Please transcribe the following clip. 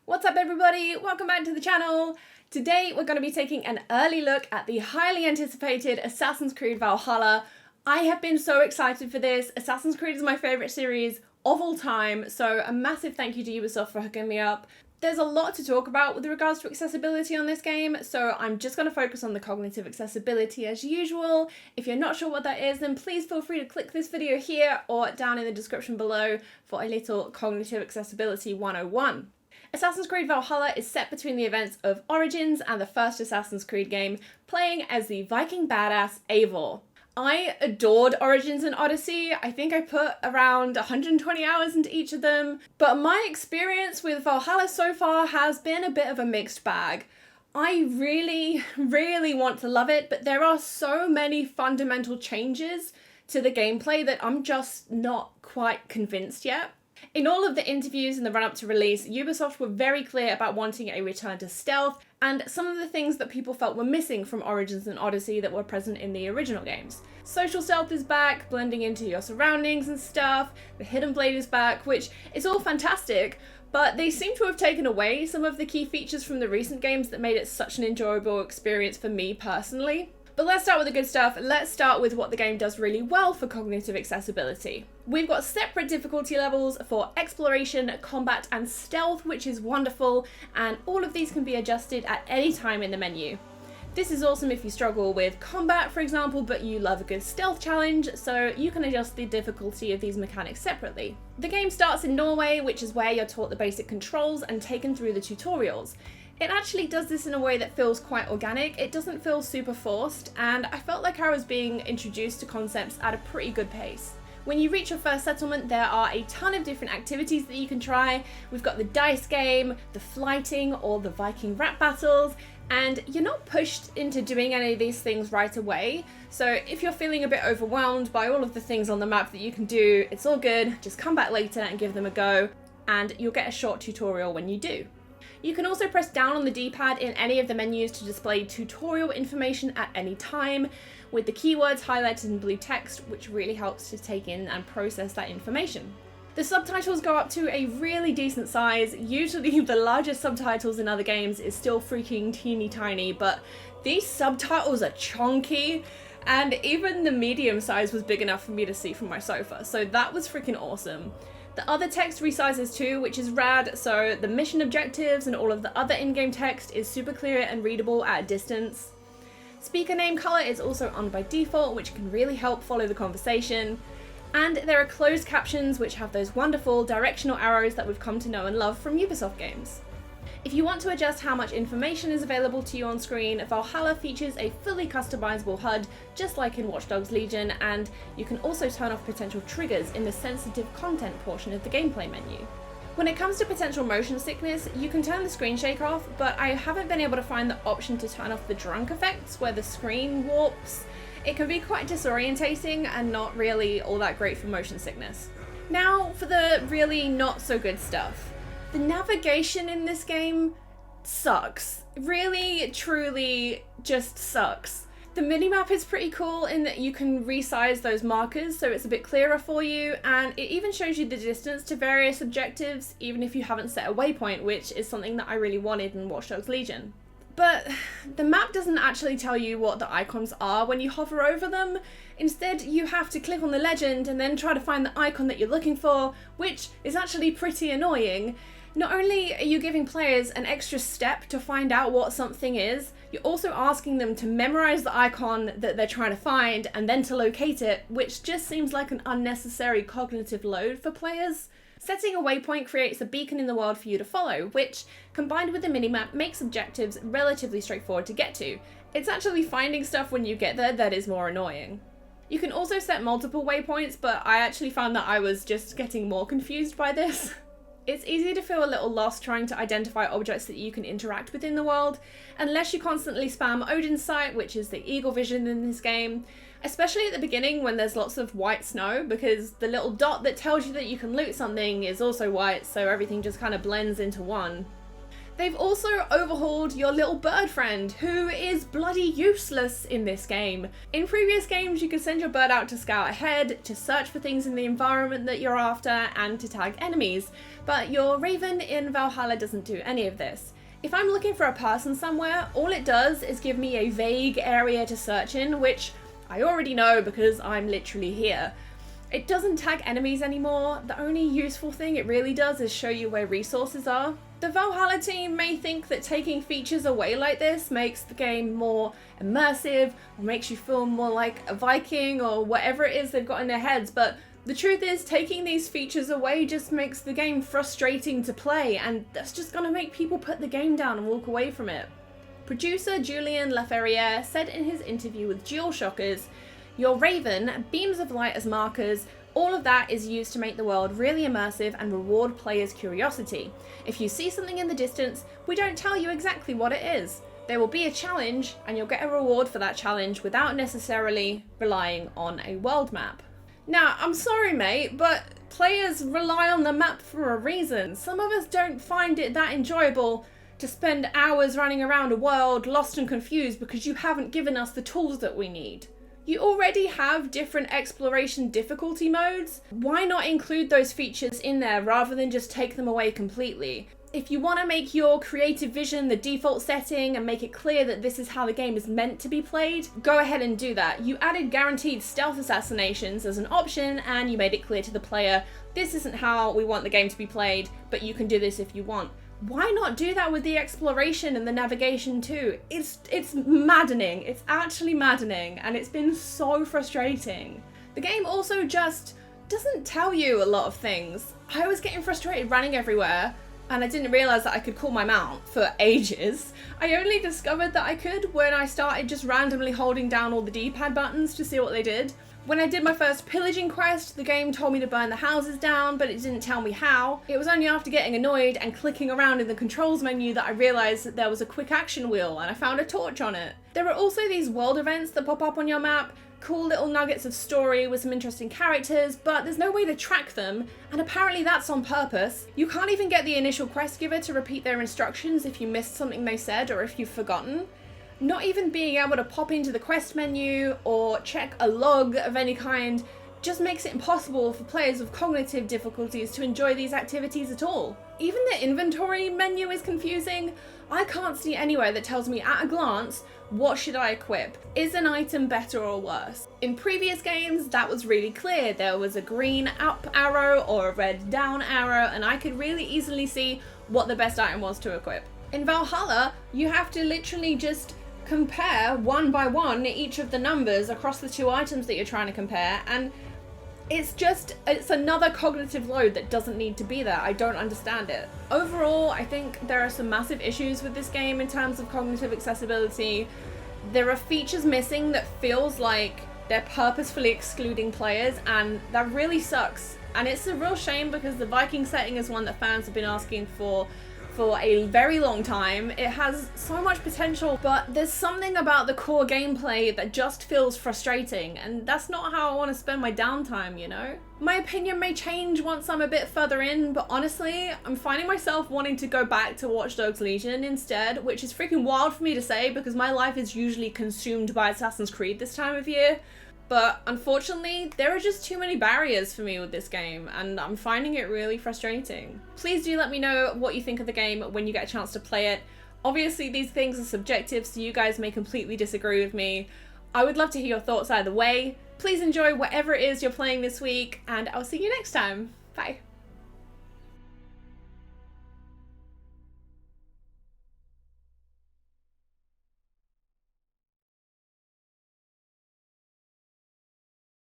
What's up everybody? Welcome back to the channel. Today we're going to be taking an early look at the highly anticipated Assassin's Creed Valhalla. I have been so excited for this. Assassin's Creed is my favourite series of all time, so a massive thank you to Ubisoft for hooking me up. There's a lot to talk about with regards to accessibility on this game, so I'm just going to focus on the cognitive accessibility as usual. If you're not sure what that is, then please feel free to click this video here or down in the description below for a little cognitive accessibility 101. Assassin's Creed Valhalla is set between the events of Origins and the first Assassin's Creed game, playing as the Viking badass Eivor. I adored Origins and Odyssey. I think I put around 120 hours into each of them, but my experience with Valhalla so far has been a bit of a mixed bag. I really want to love it, but there are so many fundamental changes to the gameplay that I'm just not quite convinced yet. In all of the interviews in the run-up to release, Ubisoft were very clear about wanting a return to stealth and some of the things that people felt were missing from Origins and Odyssey that were present in the original games. Social stealth is back, blending into your surroundings and stuff, the hidden blade is back, which is all fantastic, but they seem to have taken away some of the key features from the recent games that made it such an enjoyable experience for me personally. But let's start with the good stuff. Let's start with what the game does really well for cognitive accessibility. We've got separate difficulty levels for exploration, combat, and stealth, which is wonderful, and all of these can be adjusted at any time in the menu. This is awesome if you struggle with combat, for example, but you love a good stealth challenge, so you can adjust the difficulty of these mechanics separately. The game starts in Norway, which is where you're taught the basic controls and taken through the tutorials. It actually does this in a way that feels quite organic. It doesn't feel super forced, and I felt like I was being introduced to concepts at a pretty good pace. When you reach your first settlement, there are a ton of different activities that you can try. We've got the dice game, the flighting, or the Viking rap battles, and you're not pushed into doing any of these things right away. So if you're feeling a bit overwhelmed by all of the things on the map that you can do, it's all good. Just come back later and give them a go, and you'll get a short tutorial when you do. You can also press down on the D-pad in any of the menus to display tutorial information at any time, with the keywords highlighted in blue text, which really helps to take in and process that information. The subtitles go up to a really decent size. Usually the largest subtitles in other games is still freaking teeny tiny, but these subtitles are chunky, and even the medium size was big enough for me to see from my sofa, so that was freaking awesome. The other text resizes too, which is rad, so the mission objectives and all of the other in-game text is super clear and readable at a distance. Speaker name color is also on by default, which can really help follow the conversation. And there are closed captions, which have those wonderful directional arrows that we've come to know and love from Ubisoft games. If you want to adjust how much information is available to you on screen, Valhalla features a fully customizable HUD, just like in Watch Dogs Legion, and you can also turn off potential triggers in the sensitive content portion of the gameplay menu. When it comes to potential motion sickness, you can turn the screen shake off, but I haven't been able to find the option to turn off the drunk effects where the screen warps. It can be quite disorientating and not really all that great for motion sickness. Now for the really not so good stuff. The navigation in this game sucks. Really, truly just sucks. The minimap is pretty cool in that you can resize those markers so it's a bit clearer for you, and it even shows you the distance to various objectives even if you haven't set a waypoint, which is something that I really wanted in Watch Dogs Legion. But the map doesn't actually tell you what the icons are when you hover over them. Instead, you have to click on the legend and then try to find the icon that you're looking for, which is actually pretty annoying. Not only are you giving players an extra step to find out what something is, you're also asking them to memorize the icon that they're trying to find and then to locate it, which just seems like an unnecessary cognitive load for players. Setting a waypoint creates a beacon in the world for you to follow, which, combined with the minimap, makes objectives relatively straightforward to get to. It's actually finding stuff when you get there that is more annoying. You can also set multiple waypoints, but I actually found that I was just getting more confused by this. It's easy to feel a little lost trying to identify objects that you can interact with in the world, unless you constantly spam Odin's Sight, which is the eagle vision in this game, especially at the beginning when there's lots of white snow, because the little dot that tells you that you can loot something is also white, so everything just kind of blends into one. They've also overhauled your little bird friend, who is bloody useless in this game. In previous games, you could send your bird out to scout ahead, to search for things in the environment that you're after, and to tag enemies. But your raven in Valhalla doesn't do any of this. If I'm looking for a person somewhere, all it does is give me a vague area to search in, which I already know because I'm literally here. It doesn't tag enemies anymore. The only useful thing it really does is show you where resources are. The Valhalla team may think that taking features away like this makes the game more immersive, or makes you feel more like a Viking, or whatever it is they've got in their heads, but the truth is, taking these features away just makes the game frustrating to play, and that's just gonna make people put the game down and walk away from it. Producer Julien Laferriere said in his interview with DualShockers, "Your raven, beams of light as markers, all of that is used to make the world really immersive and reward players' curiosity. If you see something in the distance, we don't tell you exactly what it is. There will be a challenge, and you'll get a reward for that challenge without necessarily relying on a world map." Now, I'm sorry mate, but players rely on the map for a reason. Some of us don't find it that enjoyable to spend hours running around a world lost and confused because you haven't given us the tools that we need. You already have different exploration difficulty modes. Why not include those features in there rather than just take them away completely? If you want to make your creative vision the default setting and make it clear that this is how the game is meant to be played, go ahead and do that. You added guaranteed stealth assassinations as an option, and you made it clear to the player, this isn't how we want the game to be played, but you can do this if you want. Why not do that with the exploration and the navigation too? It's maddening. It's actually maddening, and it's been so frustrating. The game also just doesn't tell you a lot of things. I was getting frustrated running everywhere, and I didn't realise that I could call my mount for ages. I only discovered that I could when I started just randomly holding down all the D-pad buttons to see what they did. When I did my first pillaging quest, the game told me to burn the houses down, but it didn't tell me how. It was only after getting annoyed and clicking around in the controls menu that I realised that there was a quick action wheel, and I found a torch on it. There are also these world events that pop up on your map, cool little nuggets of story with some interesting characters, but there's no way to track them, and apparently that's on purpose. You can't even get the initial quest giver to repeat their instructions if you missed something they said or if you've forgotten. Not even being able to pop into the quest menu or check a log of any kind just makes it impossible for players with cognitive difficulties to enjoy these activities at all. Even the inventory menu is confusing. I can't see anywhere that tells me at a glance, what should I equip? Is an item better or worse? In previous games, that was really clear. There was a green up arrow or a red down arrow, and I could really easily see what the best item was to equip. In Valhalla, you have to literally just compare one by one each of the numbers across the two items that you're trying to compare, and it's another cognitive load that doesn't need to be there. I don't understand it. Overall, I think there are some massive issues with this game in terms of cognitive accessibility. There are features missing that feels like they're purposefully excluding players, and that really sucks. And it's a real shame because the Viking setting is one that fans have been asking for a very long time. It has so much potential, but there's something about the core gameplay that just feels frustrating, and that's not how I want to spend my downtime, you know? My opinion may change once I'm a bit further in, but honestly, I'm finding myself wanting to go back to Watch Dogs Legion instead, which is freaking wild for me to say because my life is usually consumed by Assassin's Creed this time of year. But unfortunately, there are just too many barriers for me with this game, and I'm finding it really frustrating. Please do let me know what you think of the game when you get a chance to play it. Obviously, these things are subjective, so you guys may completely disagree with me. I would love to hear your thoughts either way. Please enjoy whatever it is you're playing this week, and I'll see you next time. Bye.